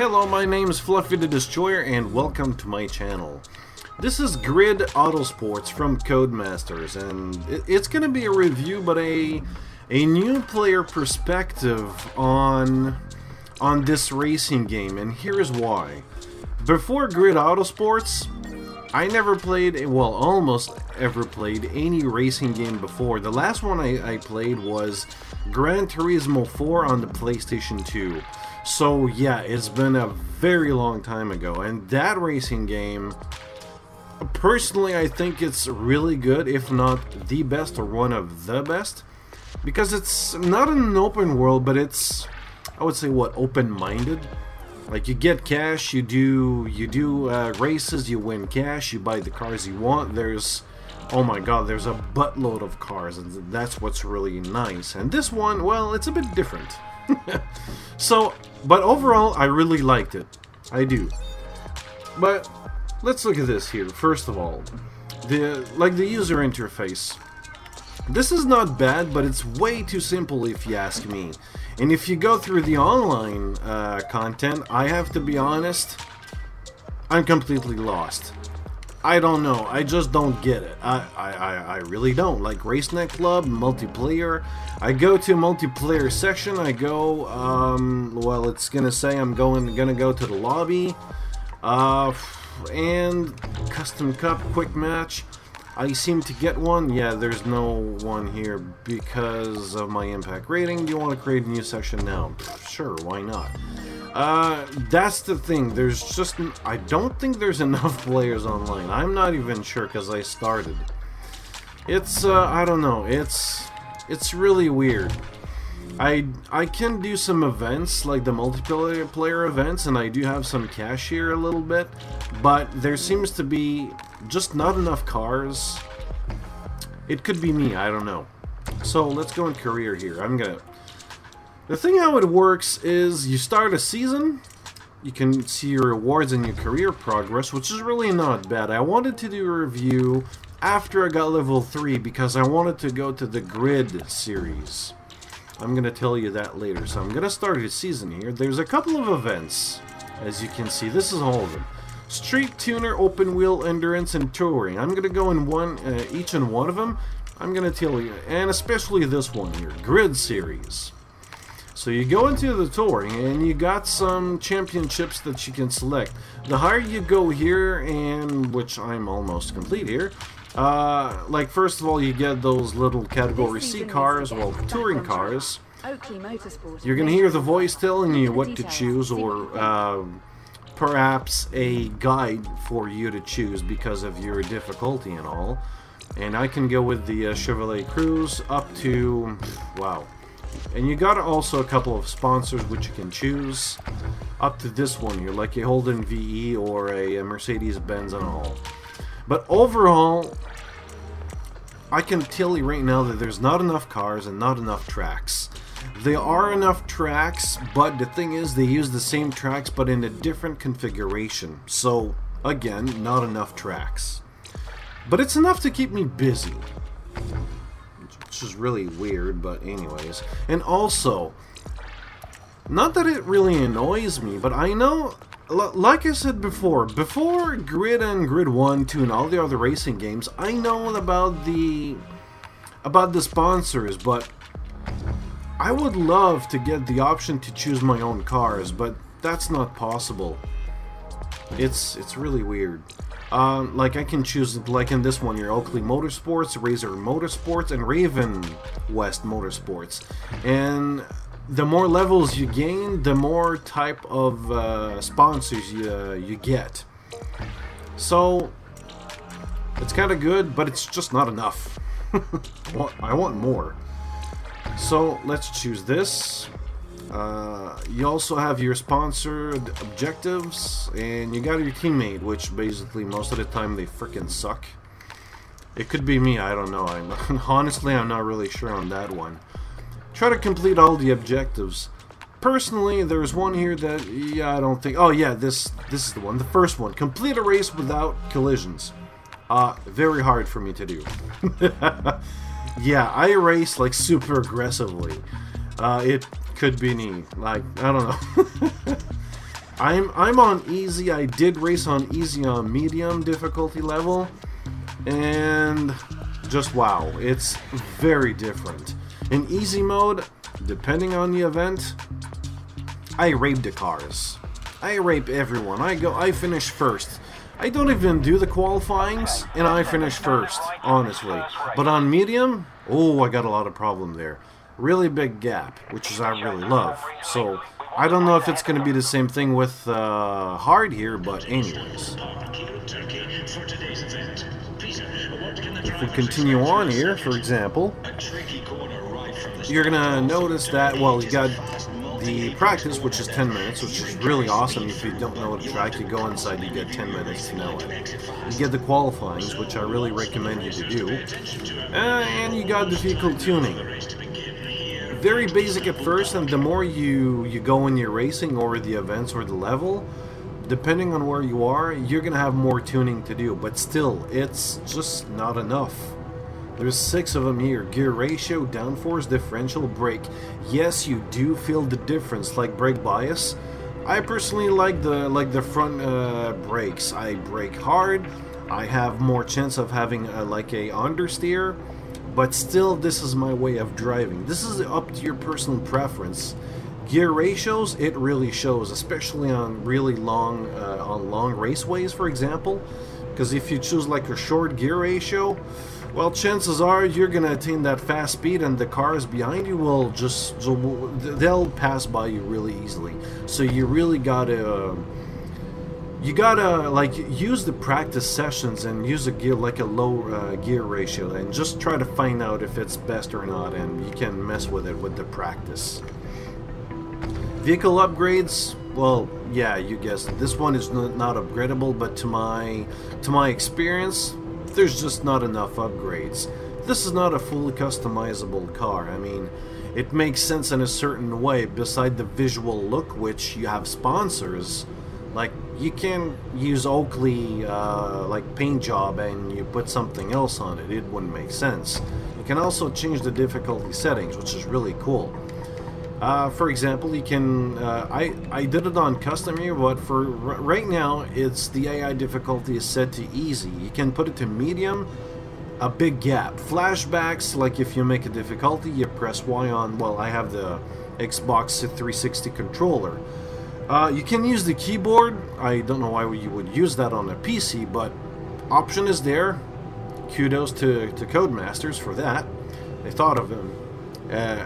Hello, my name is Fluffy the Destroyer and welcome to my channel. This is Grid Autosports from Codemasters, and it's gonna be a review but a new player perspective on this racing game, and here's why. Before Grid Autosports, I never played, well, almost ever played any racing game before. The last one I played was Gran Turismo 4 on the PlayStation 2. So yeah, it's been a very long time ago, and that racing game, personally, I think it's really good, if not the best or one of the best, because it's not an open world, but it's, I would say, what, open-minded. Like, you get cash, you do races, you win cash, you buy the cars you want. There's, oh my god, there's a buttload of cars, and that's what's really nice. And this one, well, it's a bit different. So, but overall, I really liked it. I do. But let's look at this here. First of all, the user interface. This is not bad, but it's way too simple if you ask me. And if you go through the online content, I have to be honest, I'm completely lost. I don't know, I just don't get it. I really don't. Like RaceNet Club, multiplayer, I go to a multiplayer section, I go, well, it's gonna say I'm gonna go to the lobby, and custom cup, quick match. I seem to get one. Yeah, there's no one here because of my impact rating. Do you want to create a new section now? Sure, why not? That's the thing. There's just, I don't think there's enough players online. I'm not even sure because I started. It's, I don't know. It's really weird. I can do some events, like the multiplayer events, and I do have some cash here a little bit, but there seems to be just not enough cars. It could be me, I don't know. So let's go in career here. The thing how it works is you start a season, you can see your rewards and your career progress, which is really not bad. I wanted to do a review after I got level 3 because I wanted to go to the Grid series. I'm gonna tell you that later. So I'm gonna start a season here. There's a couple of events, as you can see. This is all of them. Street Tuner, Open Wheel, Endurance, and Touring. I'm gonna go in each and one of them. I'm gonna tell you, and especially this one here, Grid Series. So you go into the Touring, and you got some championships that you can select. The higher you go here, and which I'm almost complete here, like first of all you get those little category C cars, well, touring cars. You're gonna hear the voice telling you what to choose, or perhaps a guide for you to choose because of your difficulty and all. And I can go with the Chevrolet Cruze up to, wow. And you got also a couple of sponsors which you can choose up to this one here, like a Holden VE or a Mercedes-Benz and all. But overall, I can tell you right now that there's not enough cars and not enough tracks. There are enough tracks, but the thing is they use the same tracks but in a different configuration. So, again, not enough tracks. But it's enough to keep me busy. Which is really weird, but anyways. And also, not that it really annoys me, but I know, like I said before Grid and Grid 1, 2, and all the other racing games, I know about the sponsors, but I would love to get the option to choose my own cars, but that's not possible. It's really weird. Like I can choose, like in this one here, Oakley Motorsports, Razor Motorsports, and Raven West Motorsports. And the more levels you gain, the more type of sponsors you get. So it's kind of good, but it's just not enough. I want more. So let's choose this. You also have your sponsored objectives, and you got your teammate, which basically most of the time they frickin' suck. It could be me, I don't know. Honestly, I'm not really sure on that one. Try to complete all the objectives. Personally, there's one here that, yeah, I don't think... Oh yeah, this is the one, the first one. Complete a race without collisions. Very hard for me to do. Yeah, I race like super aggressively. It could be me. Like, I don't know. I'm on easy. I did race on easy on medium difficulty level, and just wow, it's very different. In easy mode, depending on the event, I rape the cars. I rape everyone. I finish first. I don't even do the qualifyings, and I finish first, honestly. But on medium, oh, I got a lot of problem there. Really big gap, which is I really love. So I don't know if it's going to be the same thing with hard here, but anyways. If we continue on here, for example, you're going to notice that, well, you got the practice, which is 10 minutes, which is really awesome. If you don't know the track, you go inside, you get 10 minutes to know it. You get the qualifyings, which I really recommend you to do. And you got the vehicle tuning. Very basic at first, and the more you go in your racing or the events or the level, depending on where you are, you're going to have more tuning to do. But still, it's just not enough. There's 6 of them here. Gear ratio, downforce, differential, brake. Yes, you do feel the difference, like brake bias. I personally like the front brakes. I brake hard. I have more chance of having like a understeer. But still, this is my way of driving. This is up to your personal preference. Gear ratios, it really shows, especially on really long raceways, for example. Because if you choose like a short gear ratio, well, chances are you're going to attain that fast speed, and the cars behind you will just, they'll pass by you really easily. So you really gotta, like use the practice sessions and use a gear like a low gear ratio, and just try to find out if it's best or not, and you can mess with it with the practice. Vehicle upgrades, well, yeah, you guessed it. This one is not upgradable, but to my experience, there's just not enough upgrades. This is not a fully customizable car. I mean, it makes sense in a certain way beside the visual look, which you have sponsors. Like, you can use Oakley like paint job and you put something else on it. It wouldn't make sense. You can also change the difficulty settings, which is really cool. For example, you can, I did it on custom here, but for right now, it's the AI difficulty is set to easy. You can put it to medium, a big gap. Flashbacks, like if you make a difficulty, you press Y on, well, I have the Xbox 360 controller. You can use the keyboard. I don't know why you would use that on a PC, but option is there. Kudos to Codemasters for that. They thought of them.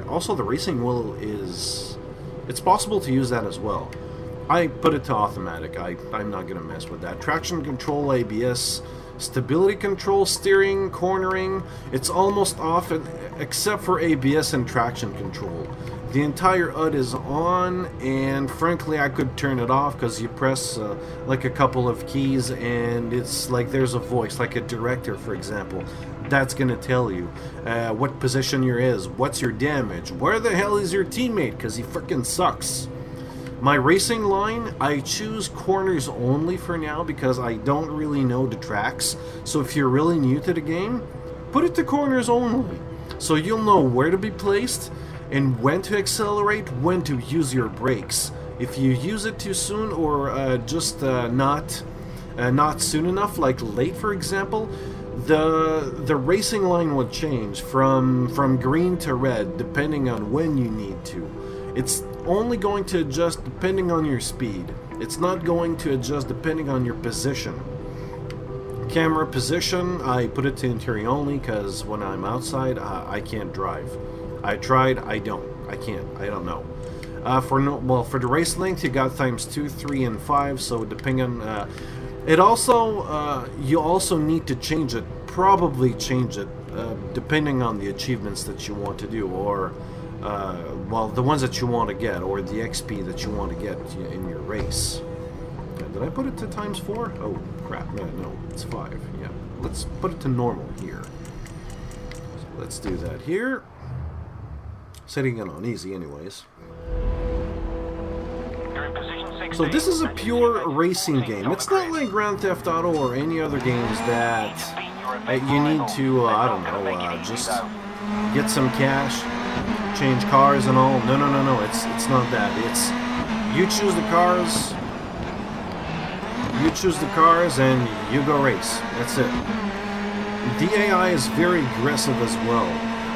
Also, the racing wheel is... it's possible to use that as well. I put it to automatic. I'm not going to mess with that. Traction control, ABS, stability control, steering, cornering. It's almost off, except for ABS and traction control. The entire HUD is on, and frankly I could turn it off because you press like a couple of keys and it's like there's a voice, like a director for example, that's gonna tell you what position you're is, what's your damage, where the hell is your teammate because he frickin' sucks. My racing line, I choose corners only for now because I don't really know the tracks, so if you're really new to the game, put it to corners only so you'll know where to be placed and when to accelerate, when to use your brakes. If you use it too soon or just not soon enough, like late for example, the racing line will change from green to red depending on when you need to. It's only going to adjust depending on your speed. It's not going to adjust depending on your position. Camera position, I put it to interior only because when I'm outside I can't drive. I tried, I can't, I don't know. For the race length, you got ×2, 3, and 5. So depending on it, also you also need to change it. Probably change it depending on the achievements that you want to do, or well, the ones that you want to get, or the XP that you want to get in your race. Did I put it to ×4? Oh crap! No, it's 5. Yeah, let's put it to normal here. So let's do that here. Setting it on easy anyways. So this is a pure racing game. It's not like Grand Theft Auto or any other games that you need to, I don't know, just get some cash, change cars and all. No, it's not that. It's you choose the cars, You choose the cars and you go race. That's it. The AI is very aggressive as well.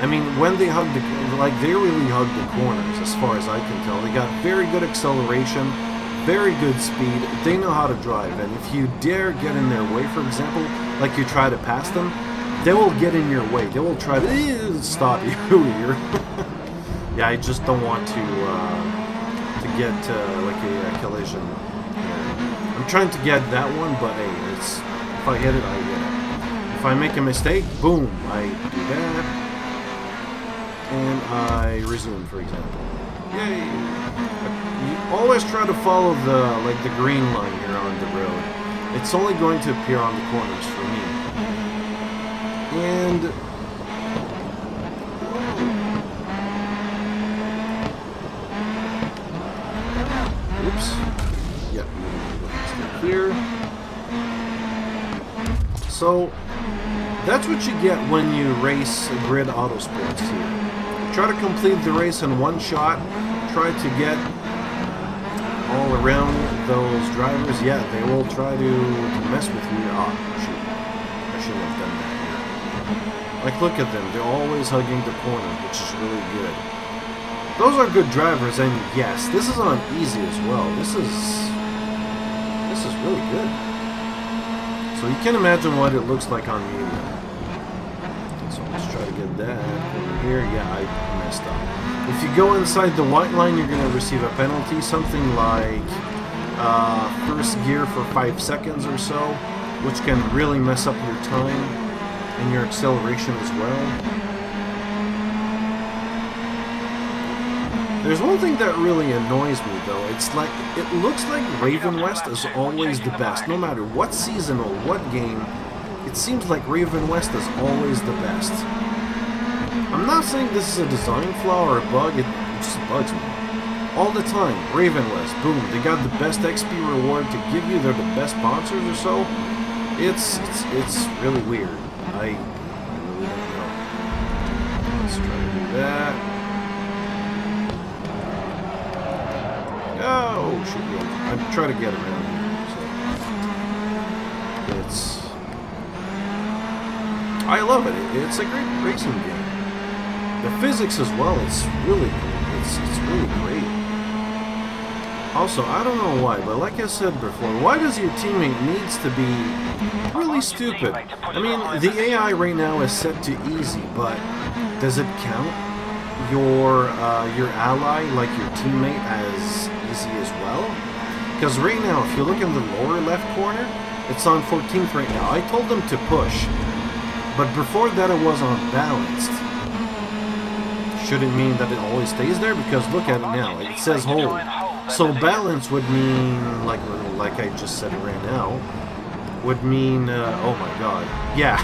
I mean, when they hug they really hug the corners, as far as I can tell. They got very good acceleration, very good speed. They know how to drive, and if you dare get in their way, for example, like you try to pass them, they will get in your way. They will try to stop you here. Yeah, I just don't want to get like a collision. I'm trying to get that one, but hey, if I hit it, I hit it. If I make a mistake, boom, I do that. And I resume, for example. Yay! You always try to follow the green line here on the road. It's only going to appear on the corners for me. And oops. Yep. Stay here. So that's what you get when you race Grid Autosports here. Try to complete the race in one shot. Try to get all around those drivers. Yeah, they will try to mess with you. Oh, shoot. I shouldn't have done that here. Like, look at them. They're always hugging the corner, which is really good. Those are good drivers, and yes, this is on easy as well. This is really good. So you can imagine what it looks like on medium. So let's try to get that over here. Yeah, I messed up. If you go inside the white line, you're going to receive a penalty, something like first gear for 5 seconds or so, which can really mess up your time and your acceleration as well. There's one thing that really annoys me though. It's like, it looks like Raven West is always the best. No matter what season or what game, it seems like Raven West is always the best. I'm not saying this is a design flaw or a bug, it just bugs me. All the time, Raven West, boom, they got the best XP reward to give you, they're the best sponsors or so. It's really weird. I really don't know. Let's try to do that. Oh, should be. I'm trying to get around here. So it's. I love it. It's a great racing game. The physics as well. It's really cool. It's really great. Also, I don't know why, but like I said before, why does your teammate needs to be really stupid? I mean, the AI right now is set to easy, but does it count your ally, like your teammate, as easy as well? Because right now, if you look in the lower left corner, it's on 14th right now. I told them to push, but before that it was on balanced. Shouldn't mean that it always stays there, because look at it now, it says hold. So balance would mean, like I just said right now, would mean, oh my god, yeah,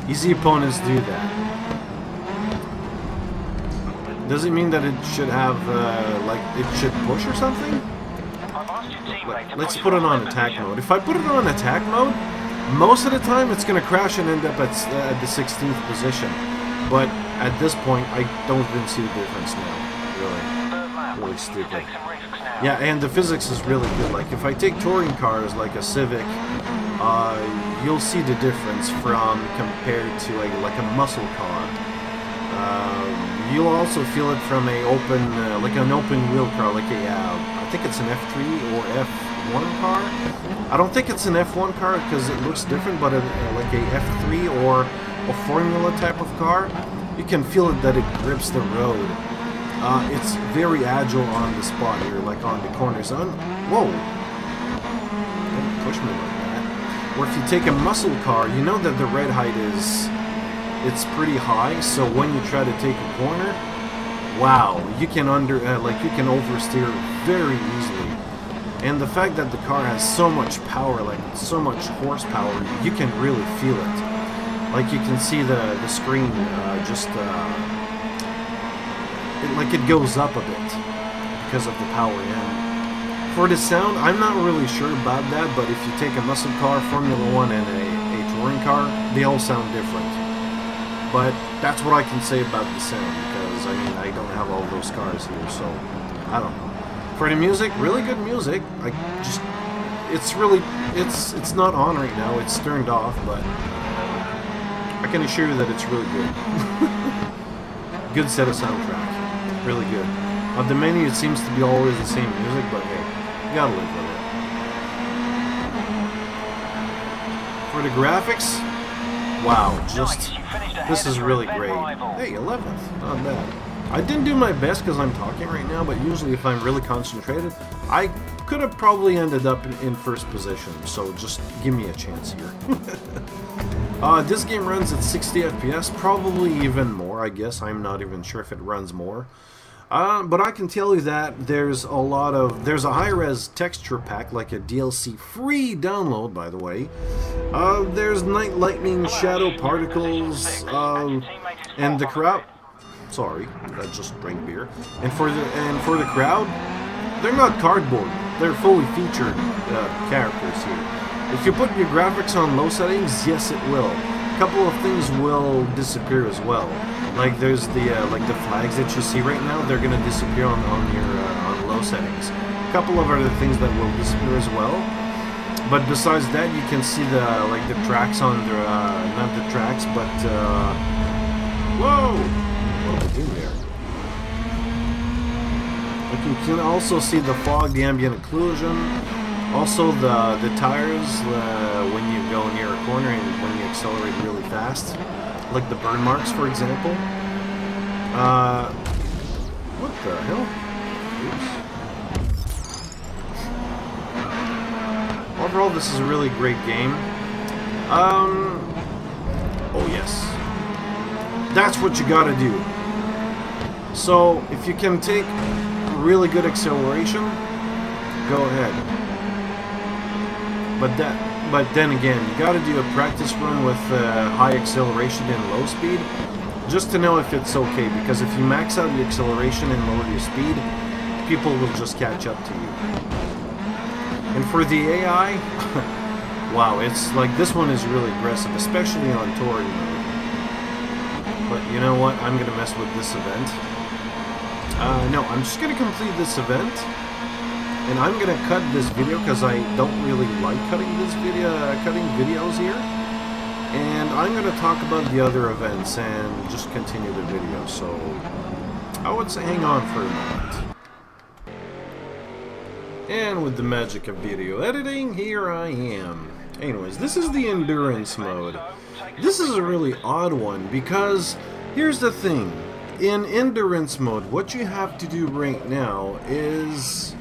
easy opponents do that. Does it mean that it should have, like, it should push or something? Let's put it on attack mode. If I put it on attack mode, most of the time it's going to crash and end up at the 16th position. But at this point, I don't even see the difference now. Really stupid. Yeah, and the physics is really good. Like, if I take touring cars like a Civic, you'll see the difference from compared to like a muscle car. You'll also feel it from a like an open wheel car, like a, I think it's an F3 or F1 car. I don't think it's an F1 car because it looks different, but like a F3 or a Formula type of car, you can feel it that it grips the road. It's very agile on the spot here, like on the corners. Whoa! Don't push me like that. Or if you take a muscle car, you know that the red height it's pretty high, so when you try to take a corner, wow, you can you can oversteer very easily. And the fact that the car has so much power, like so much horsepower, you can really feel it. Like you can see the screen like it goes up a bit because of the power. And for the sound, I'm not really sure about that, but if you take a muscle car, Formula 1, and a touring car, they all sound different. But that's what I can say about the sound, because I mean, I don't have all those cars here, so I don't know. For the music, really good music. it's really, it's not on right now. It's turned off, but I can assure you that it's really good. Good set of soundtrack. Really good. On the menu, it seems to be always the same music, but hey, you gotta live with it. For the graphics, wow, just, this is really great. Hey, 11th, not bad. I didn't do my best because I'm talking right now, but usually if I'm really concentrated, I could have probably ended up in first position, so just give me a chance here. This game runs at 60 FPS, probably even more, I guess. I'm not even sure if it runs more. But I can tell you that there's a high-res texture pack, like a DLC free download, by the way. There's night lightning, shadow particles, and the crowd. Sorry, I just drank beer. And for the crowd, they're not cardboard. They're fully featured characters here. If you put your graphics on low settings, yes, it will. A couple of things will disappear as well. Like there's the flags that you see right now, they're gonna disappear on low settings. A couple of other things that will disappear as well. But besides that, you can see the tracks on the not the tracks, but whoa, what am I doing there? Like you can also see the fog, the ambient occlusion. Also the tires when you go near a corner and when you accelerate really fast. Like the burn marks, for example. What the hell? Oops. Overall, this is a really great game. Oh yes. That's what you gotta do. So, if you can take really good acceleration, go ahead. But then again, you gotta do a practice run with high acceleration and low speed, just to know if it's okay, because if you max out the acceleration and lower your speed, people will just catch up to you. And for the AI, wow, it's like, this one is really aggressive, especially on touring mode. But you know what, I'm gonna mess with this event. No, I'm just gonna complete this event. And I'm gonna cut this video because I don't really like cutting videos here. And I'm gonna talk about the other events and just continue the video. So I would say hang on for a moment. And with the magic of video editing, here I am. Anyways, this is the endurance mode. This is a really odd one because here's the thing. In endurance mode, what you have to do right now is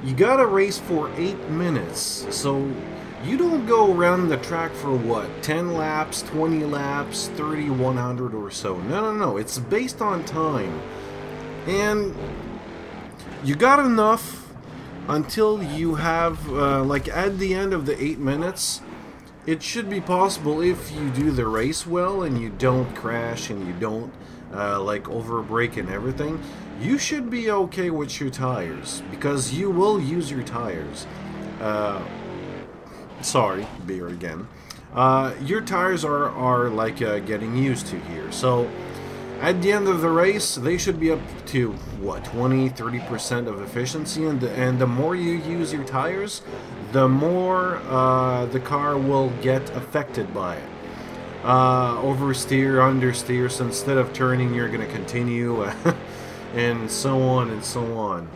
you gotta race for 8 minutes, so you don't go around the track for what, 10 laps, 20 laps, 30, 100 or so. No, it's based on time. And you got enough until you have, like at the end of the 8 minutes, it should be possible if you do the race well and you don't crash and you don't like overbrake and everything, you should be okay with your tires, because you will use your tires. Sorry, beer again. Your tires are like getting used to here. So at the end of the race, they should be up to what, 20-30% of efficiency, and the more you use your tires, the more the car will get affected by it. Oversteer, understeer, so instead of turning, you're going to continue, and so on and so on.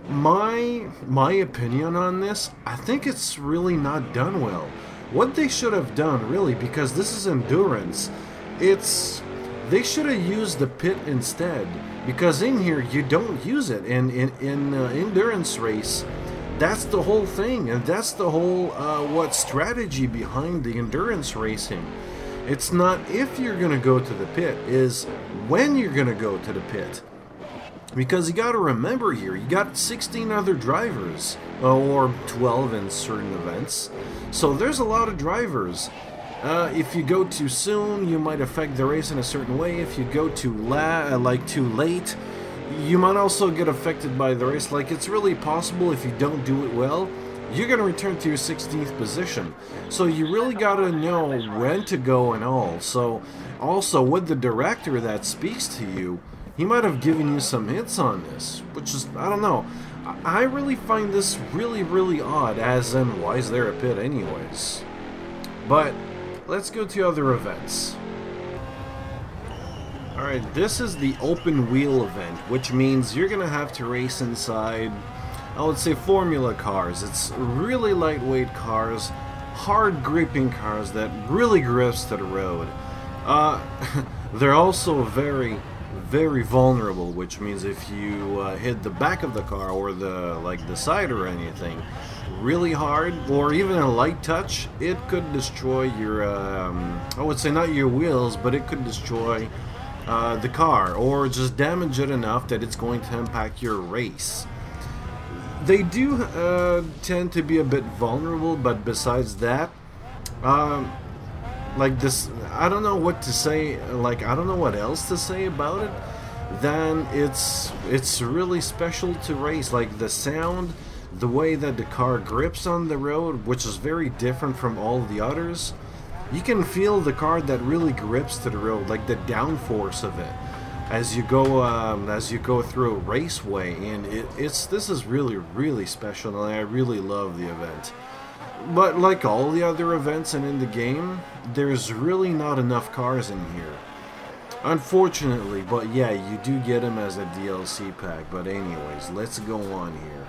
My opinion on this, I think it's really not done well. What they should have done, really, because this is endurance, they should have used the pit instead, because in here you don't use it. And in endurance race, that's the whole thing, and that's the whole what strategy behind the endurance racing. It's not if you're gonna go to the pit, is when you're gonna go to the pit. Because you gotta remember here, you got 16 other drivers, or 12 in certain events, so there's a lot of drivers. If you go too soon, you might affect the race in a certain way. If you go too late, you might also get affected by the race. Like, it's really possible if you don't do it well, you're going to return to your 16th position. So you really got to know when to go and all. So also with the director that speaks to you, he might have given you some hints on this, which is, I don't know. I really find this really odd, as in, why is there a pit anyways? But let's go to other events. Alright, this is the open wheel event, which means you're gonna have to race inside, I would say, formula cars. It's really lightweight cars, hard gripping cars that really grips to the road. They're also very vulnerable, which means if you hit the back of the car or the side or anything really hard, or even a light touch, it could destroy your I would say not your wheels, but it could destroy the car, or just damage it enough that it's going to impact your race. They do tend to be a bit vulnerable, but besides that, like this, I don't know what to say, like I don't know what else to say about it, then it's really special to race. Like the sound, the way that the car grips on the road, which is very different from all the others. You can feel the car that really grips to the road, like the downforce of it as you go through a raceway, and this is really special, and I really love the event. But like all the other events and in the game, there's really not enough cars in here, unfortunately. But yeah, you do get them as a DLC pack. But anyways, let's go on here.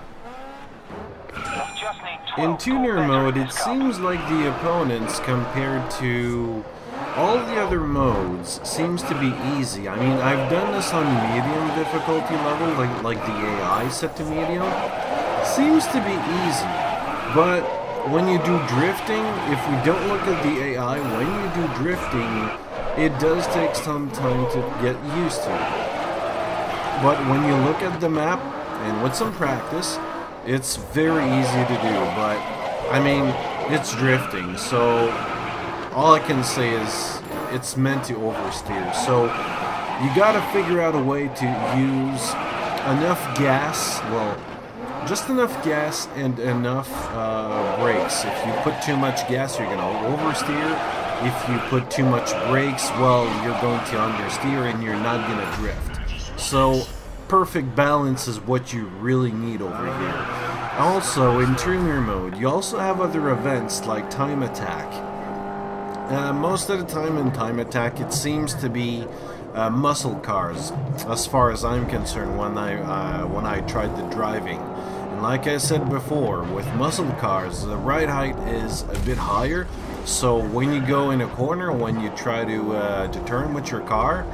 In tuner mode, it seems like the opponents, compared to all the other modes, seems to be easy. I mean, I've done this on medium difficulty level, like the AI set to medium. Seems to be easy, but when you do drifting, if we don't look at the AI, when you do drifting, it does take some time to get used to. But when you look at the map, and with some practice, it's very easy to do. But, I mean, it's drifting, so all I can say is it's meant to oversteer. So you gotta figure out a way to use enough gas, well, just enough gas and enough brakes. If you put too much gas, you're gonna oversteer. If you put too much brakes, well, you're going to understeer and you're not gonna drift. So perfect balance is what you really need over here. Also, in tuner mode, you also have other events like time attack. Most of the time in time attack, it seems to be muscle cars, as far as I'm concerned, when I tried the driving. And like I said before, with muscle cars, the ride height is a bit higher, so when you go in a corner, when you try to turn with your car,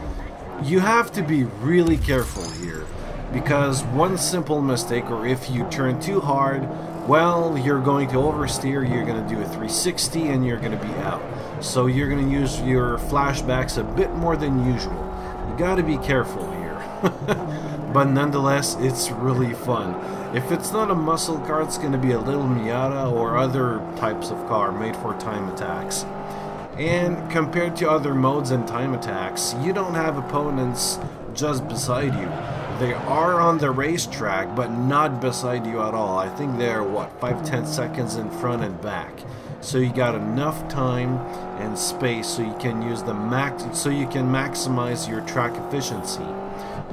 you have to be really careful here, because one simple mistake, or if you turn too hard, well, you're going to oversteer, you're going to do a 360 and you're going to be out. So you're going to use your flashbacks a bit more than usual. You got to be careful here. But nonetheless, it's really fun. If it's not a muscle car, it's going to be a little Miata or other types of car made for time attacks. And compared to other modes and time attacks, you don't have opponents just beside you. They are on the racetrack, but not beside you at all. I think they're, what, 5-10 seconds in front and back. So you got enough time and space so you can use the maximize your track efficiency.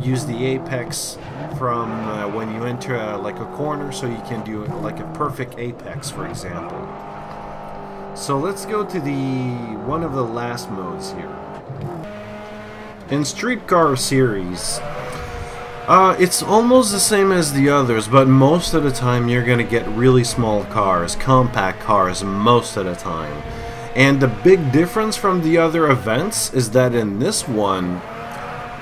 Use the apex from when you enter like a corner, so you can do like a perfect apex, for example. So let's go to one of the last modes here. In Streetcar Series, it's almost the same as the others, but most of the time you're gonna get really small cars, compact cars most of the time. And the big difference from the other events is that in this one,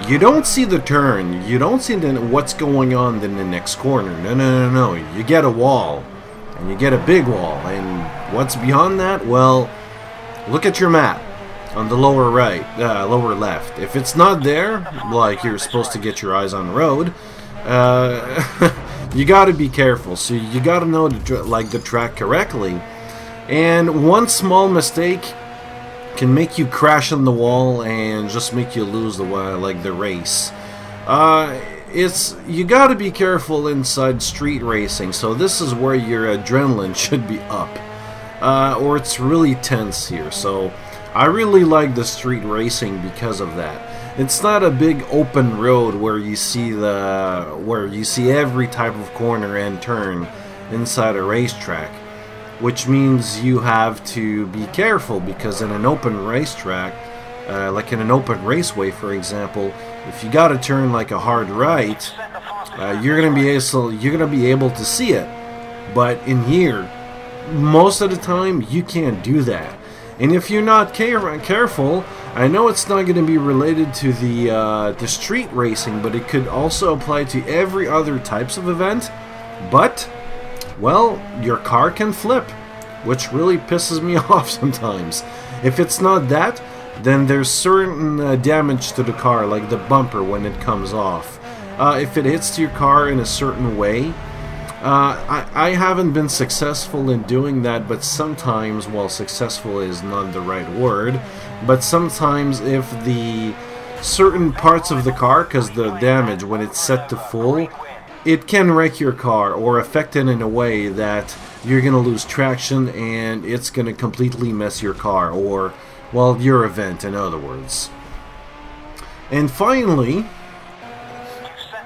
you don't see the turn, you don't see what's going on in the next corner. No. You get a wall, and you get a big wall, and what's beyond that? Well, look at your map on the lower right, lower left. If it's not there, like you're supposed to get your eyes on the road, you gotta be careful. So you gotta know the track correctly, and one small mistake can make you crash on the wall and just make you lose the race. You gotta be careful inside street racing, so this is where your adrenaline should be up, or it's really tense here. So I really like the street racing because of that. It's not a big open road where you see every type of corner and turn inside a racetrack, which means you have to be careful, because in an open racetrack, like in an open raceway, for example, if you got to turn like a hard right, you're gonna be able to see it. But in here, most of the time, you can't do that. And if you're not careful, I know it's not going to be related to the street racing, but it could also apply to every other types of event. But, well, your car can flip, which really pisses me off sometimes. If it's not that, then there's certain damage to the car, like the bumper when it comes off. If it hits your car in a certain way, I haven't been successful in doing that, but sometimes, well, successful is not the right word, but sometimes if the certain parts of the car, because the damage when it's set to full, it can wreck your car or affect it in a way that you're going to lose traction and it's going to completely mess your car, or, well, your event, in other words. And finally,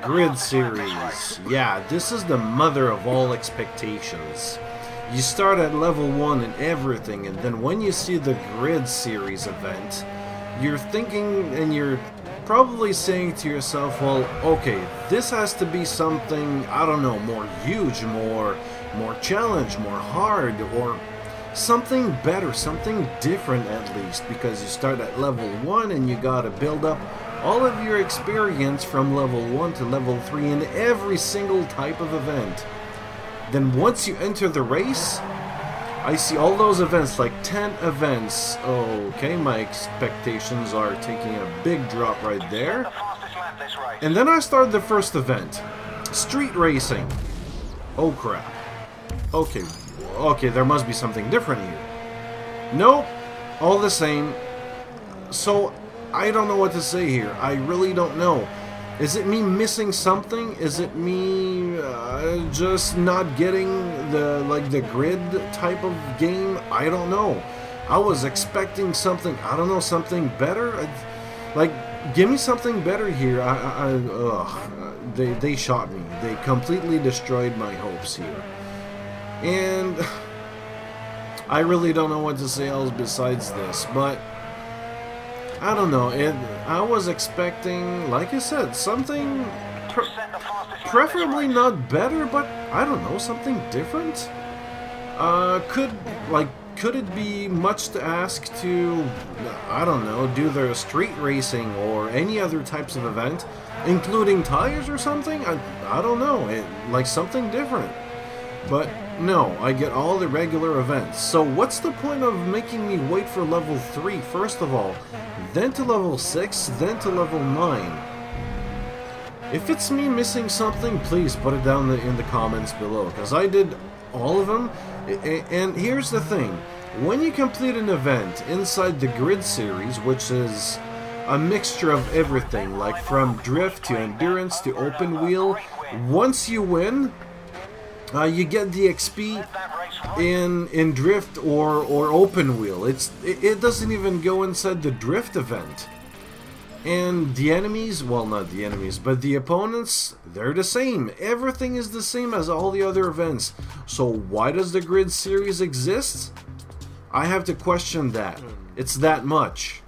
Grid Series. Yeah, this is the mother of all expectations. You start at level 1 and everything, and then when you see the Grid Series event, you're thinking, and you're probably saying to yourself, well, okay, this has to be something, I don't know, more huge, more challenge, more hard, or something better, something different at least, because you start at level 1 and you gotta build up all of your experience from level 1 to level 3 in every single type of event. Then once you enter the race, I see all those events, like 10 events. Okay, my expectations are taking a big drop right there. And then I start the first event, street racing. Oh crap. Okay, there must be something different here. Nope, all the same. So, I don't know what to say here. I really don't know. Is it me missing something? Is it me just not getting the grid type of game? I don't know. I was expecting something, I don't know, something better. Like, give me something better here. They shot me. They completely destroyed my hopes here. And I really don't know what to say else besides this, but I don't know. I was expecting, like I said, something preferably not better, but I don't know, something different. Could it be much to ask to, I don't know, do the street racing or any other types of event, including tires or something? I don't know. Like something different. But no, I get all the regular events. So what's the point of making me wait for level 3 first of all, then to level 6, then to level 9? If it's me missing something, please put it down in the comments below, because I did all of them. And here's the thing, when you complete an event inside the Grid Series, which is a mixture of everything, like from drift to endurance to open wheel, once you win, you get the XP in drift or open wheel. It doesn't even go inside the drift event. And the enemies, well, not the enemies, but the opponents, they're the same. Everything is the same as all the other events. So why does the Grid Series exist? I have to question that. It's that much.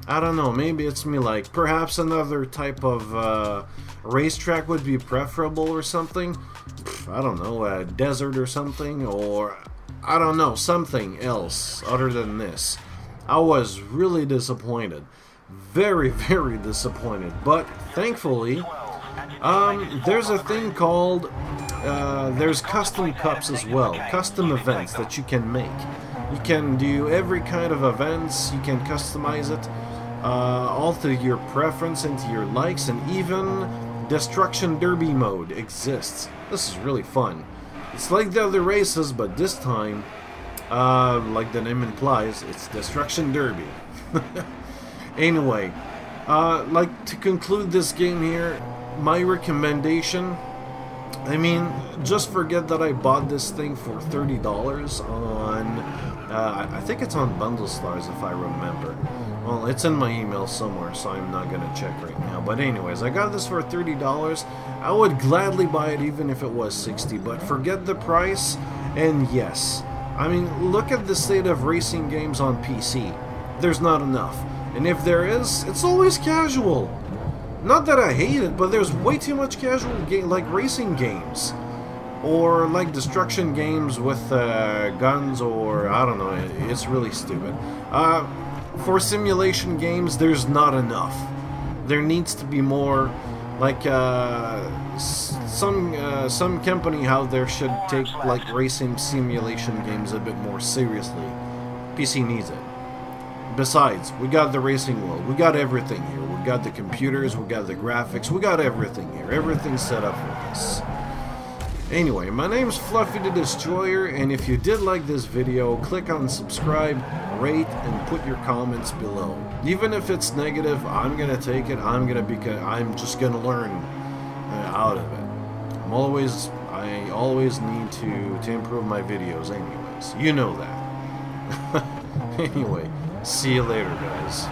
I don't know, maybe it's me, like, perhaps another type of racetrack would be preferable or something. I don't know, a desert or something, or I don't know, something else other than this. I was really disappointed. Very, very disappointed. But thankfully, there's a thing called, there's custom cups as well, custom events that you can make. You can do every kind of events, you can customize it, all to your preference and to your likes, and even Destruction Derby mode exists. This is really fun. It's like the other races, but this time, like the name implies, it's Destruction Derby. Anyway, like to conclude this game here, my recommendation, I mean, just forget that I bought this thing for $30 on, I think it's on Bundle Stars if I remember, Well, it's in my email somewhere, so I'm not gonna check right now. But anyways, I got this for $30. I would gladly buy it even if it was 60, but forget the price. And yes, I mean, look at the state of racing games on PC. There's not enough. And if there is, it's always casual. Not that I hate it, but there's way too much casual like racing games. Or like destruction games with guns, or I don't know, it's really stupid. For simulation games, there's not enough. There needs to be more, like some company out there should take like racing simulation games a bit more seriously. PC needs it. Besides, we got the racing world, we got everything here. We got the computers, we got the graphics, we got everything here. Everything's set up for this. Anyway, my name's Fluffy the Destroyer, and if you did like this video, click on subscribe, rate, and put your comments below. Even if it's negative, I'm gonna take it. I'm just gonna learn out of it. I always need to improve my videos anyways. You know that. Anyway, see you later, guys.